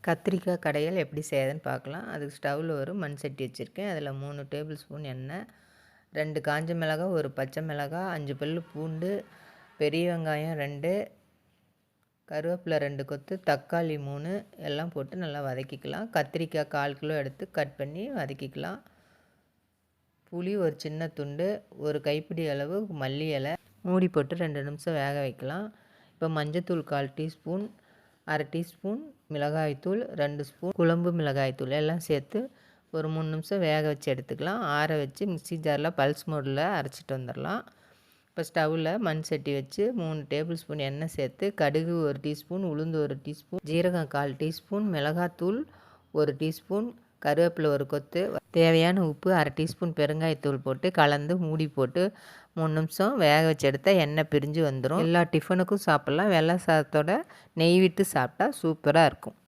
கத்திரிக்காய் கடையல் எப்படி செய்யுதுன்னு பார்க்கலாம். அதுக்கு ஸ்டவ்வில் ஒரு மண் சட்டி வச்சுருக்கேன். அதில் 3 டேபிள் ஸ்பூன் எண்ணெய், 2 காஞ்ச மிளகாய், 1 பச்சை மிளகாய், 5 பல் பூண்டு, பெரிய வெங்காயம் 2, கருவேப்பிலை 2 கொத்து, தக்காளி 3 எல்லாம் போட்டு நல்லா வதக்கிக்கலாம். கத்திரிக்காய் 1/4 கிலோ எடுத்து கட் பண்ணி வதக்கிக்கலாம். புளி ஒரு சின்ன துண்டு, ஒரு கைப்பிடி அளவு மல்லி இலை, மூடி போட்டு 2 நிமிஷம் வேக வைக்கலாம். இப்போ மஞ்சத்தூள் 1/4 டீஸ்பூன், 1/2 டீஸ்பூன் மிளகாய்த்தூள், 2 ஸ்பூன் குழம்பு மிளகாய்த்தூள் எல்லாம் சேர்த்து ஒரு 3 நிமிஷம் வேக வச்சு எடுத்துக்கலாம். ஆற வச்சு மிக்ஸி ஜாரில் பல்ஸ் மோடில் அரைச்சிட்டு வந்துடலாம். இப்போ ஸ்டவ்வில் மண் சட்டி வச்சு 3 டேபிள் ஸ்பூன் எண்ணெய் சேர்த்து கடுகு 1 டீஸ்பூன், உளுந்து 1 டீஸ்பூன், ஜீரகம் 1/4 டீஸ்பூன், மிளகாத்தூள் 1 டீஸ்பூன், கருவேப்பிலை 1 கொத்து, தேவையான உப்பு 1/2 டீஸ்பூன் பெருங்காயத்தூள் போட்டு கலந்து மூடி போட்டு 3 நிமிஷம் வேக வச்சு எடுத்தால் எண்ணெய் பிரிஞ்சு வந்துடும். எல்லா டிஃபனுக்கும் சாப்பிட்லாம். வெள்ளை சாதத்தோட நெய் விட்டு சாப்பிட்டா சூப்பராக இருக்கும்.